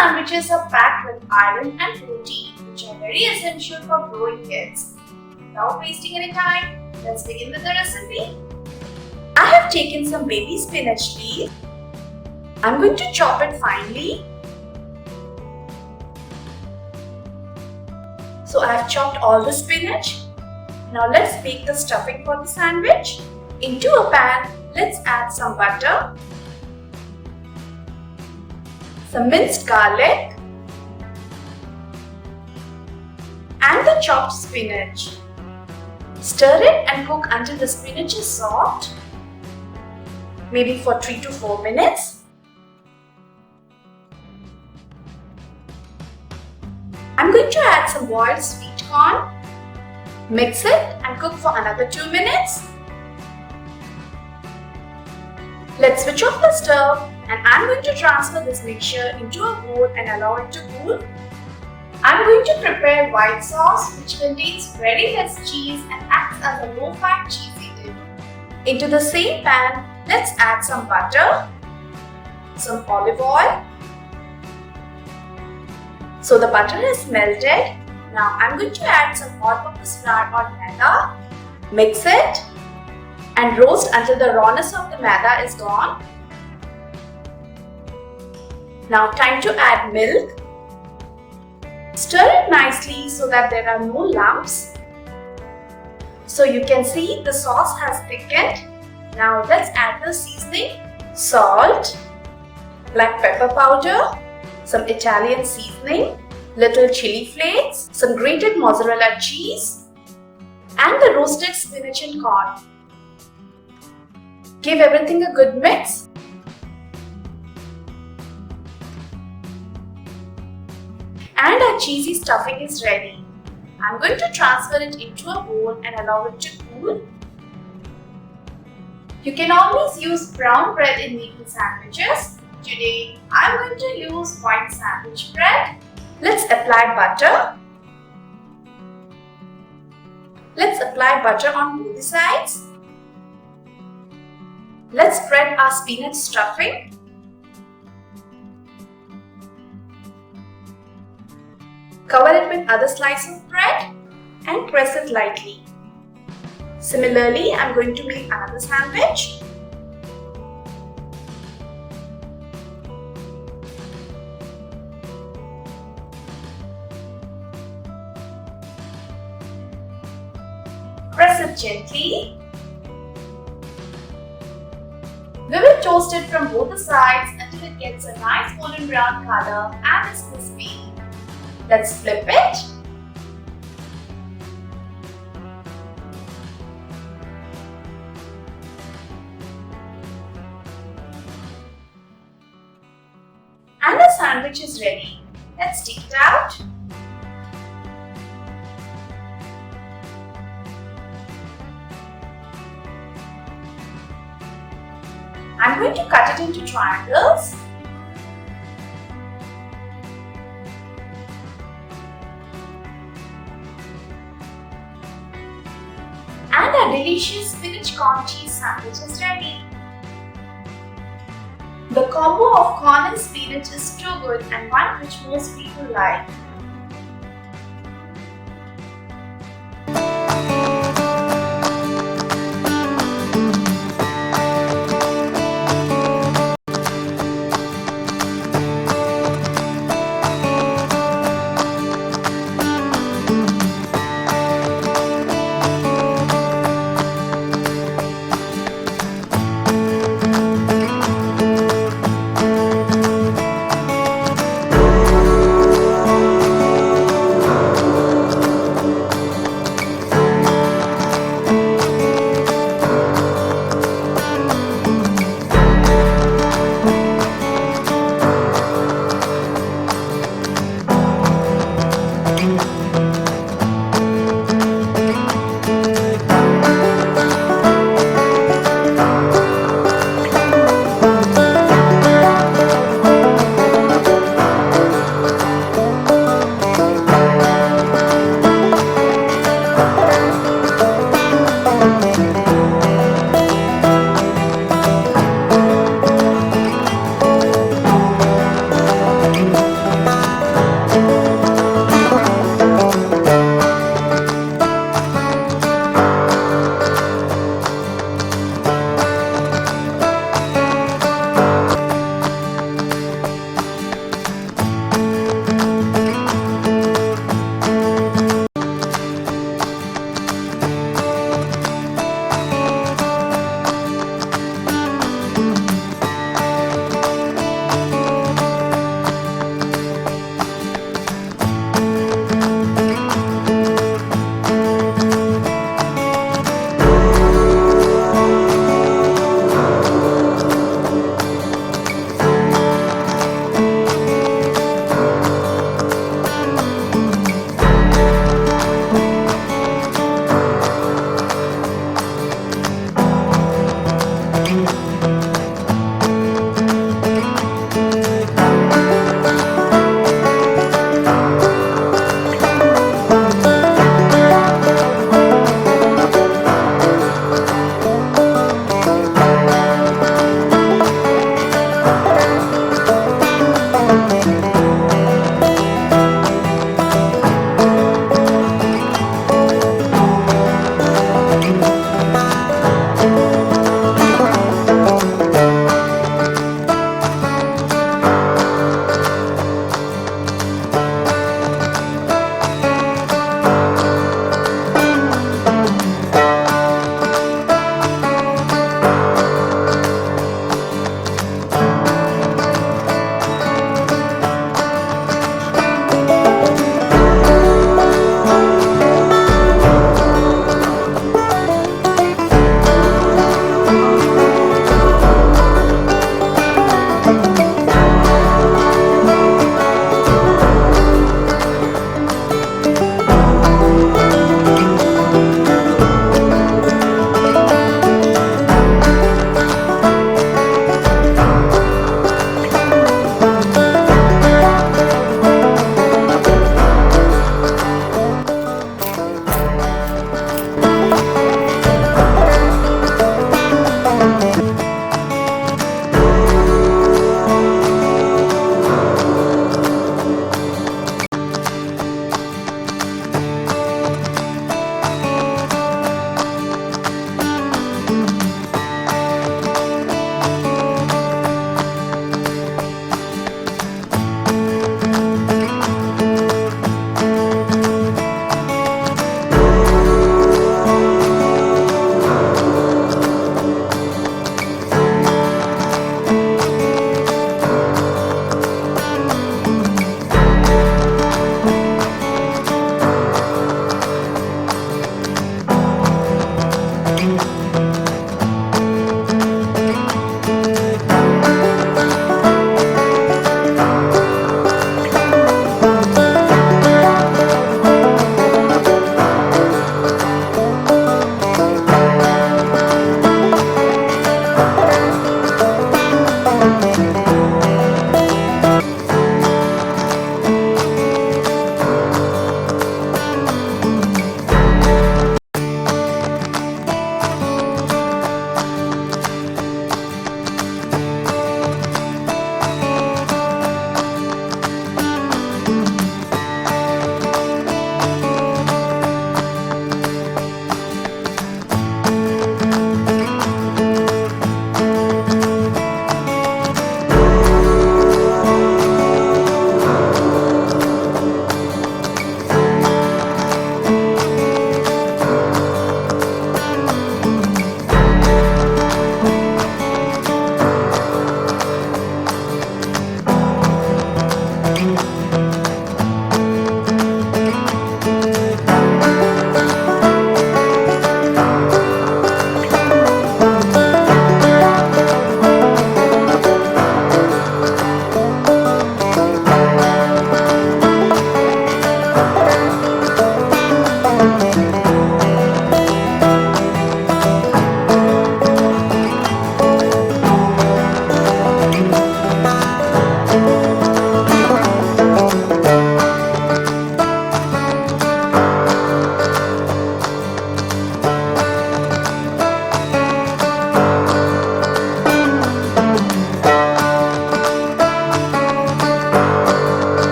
sandwiches are packed with iron and protein, which are very essential for growing kids. Without wasting any time, let's begin with the recipe. I have taken some baby spinach leaves. I'm going to chop it finely. So I have chopped all the spinach. Now let's make the stuffing for the sandwich. Into a pan, let's add some butter, some minced garlic, and the chopped spinach. Stir it and cook until the spinach is soft, maybe for 3 to 4 minutes. I'm going to add some boiled sweet corn. Mix it and cook for another 2 minutes. Let's switch off the stove and I'm going to transfer this mixture into a bowl and allow it to cool. I'm going to prepare white sauce which contains very less cheese and acts as a low-fat cheesy dip. Into the same pan, let's add some butter, some olive oil. So the butter is melted. Now I'm going to add some all-purpose flour or maida. Mix it and roast until the rawness of the maida is gone. Now time to add milk. Stir it nicely so that there are no lumps. So you can see the sauce has thickened. Now let's add the seasoning, salt, black pepper powder, some Italian seasoning, little chili flakes, some grated mozzarella cheese, and the roasted spinach and corn. Give everything a good mix. And our cheesy stuffing is ready. I'm going to transfer it into a bowl and allow it to cool. You can always use brown bread in making sandwiches. Today, I'm going to use white sandwich bread. Let's apply butter. Let's apply butter on both sides. Let's spread our spinach stuffing. Cover it with other slice of bread and press it lightly. Similarly, I'm going to make another sandwich. Press it gently. We will toast it from both the sides until it gets a nice golden brown color and is crispy. Let's flip it. And the sandwich is ready. Let's take it out. I'm going to cut it into triangles. And our delicious spinach corn cheese sandwich is ready. The combo of corn and spinach is too good and one which most people like.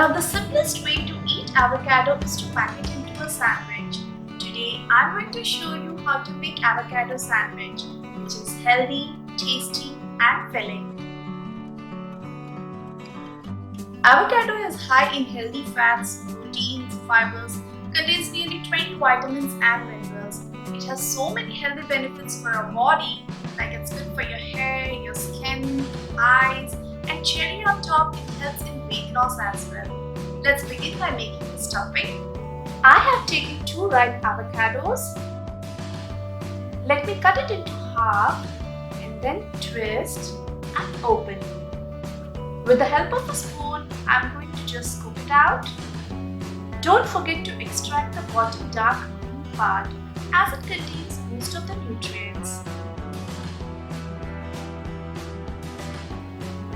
of the simplest way to eat avocado is to pack it into a sandwich. Today I'm going to show you how to make avocado sandwich, which is healthy, tasty and filling. Avocado is high in healthy fats, proteins, fibers, contains nearly 20 vitamins and minerals. It has so many healthy benefits for our body, like it's good for your hair, your skin, eyes, and cherry on top, it helps in weight loss as well. Let's begin by making the stuffing. I have taken 2 ripe avocados. Let me cut it into half and then twist and open. With the help of a spoon, I'm going to just scoop it out. Don't forget to extract the bottom dark green part as it contains most of the nutrients.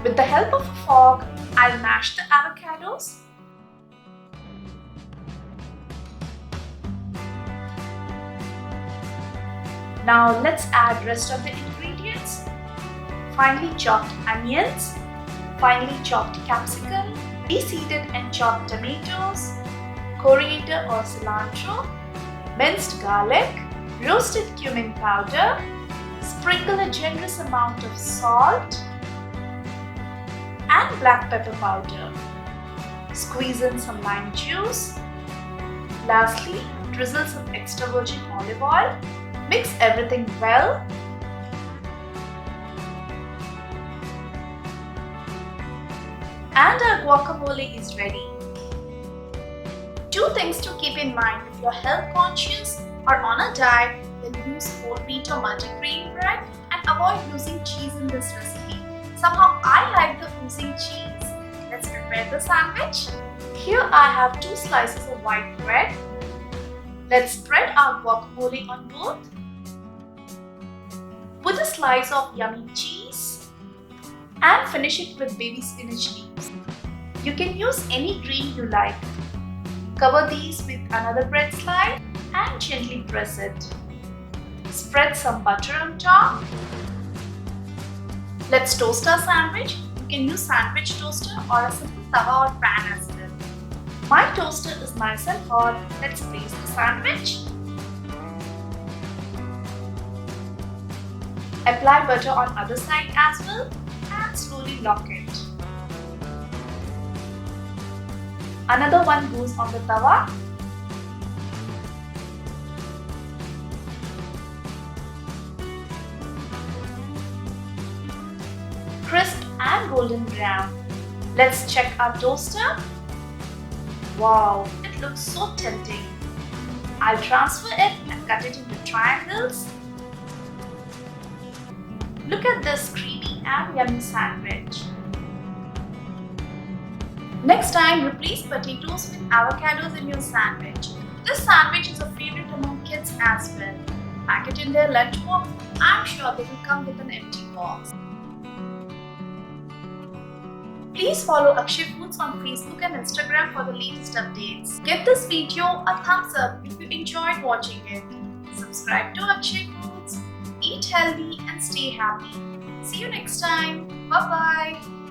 With the help of a fork, I'll mash the avocados. Now let's add rest of the ingredients. Finely chopped onions, finely chopped capsicum, de-seeded and chopped tomatoes, coriander or cilantro, minced garlic, roasted cumin powder, sprinkle a generous amount of salt and black pepper powder. Squeeze in some lime juice. Lastly, drizzle some extra virgin olive oil. Mix everything well. And our guacamole is ready. 2 things to keep in mind: if you're health conscious or on a diet, then use whole wheat or multigrain bread and avoid using cheese in this recipe. Somehow I like the oozing cheese. Let's prepare the sandwich. Here I have 2 slices of white bread. Let's spread our guacamole on both. Put a slice of yummy cheese and finish it with baby spinach leaves. You can use any green you like. Cover these with another bread slice and gently press it. Spread some butter on top. Let's toast our sandwich. You can use sandwich toaster or a simple tawa or pan as well. My toaster is nice and hot. Let's place the sandwich. Apply butter on other side as well and slowly lock it. Another one goes on the tawa. Crisp and golden brown. Let's check our toaster. Wow, it looks so tempting. I'll transfer it and cut it into triangles. Look at this creamy and yummy sandwich. Next time, replace potatoes with avocados in your sandwich. This sandwich is a favorite among kids as well. Pack it in their lunchbox. I'm sure they will come with an empty box. Please follow Akshay Foods on Facebook and Instagram for the latest updates. Give this video a thumbs up if you enjoyed watching it. Subscribe to Akshay Foods. Eat healthy and stay happy. See you next time. Bye bye.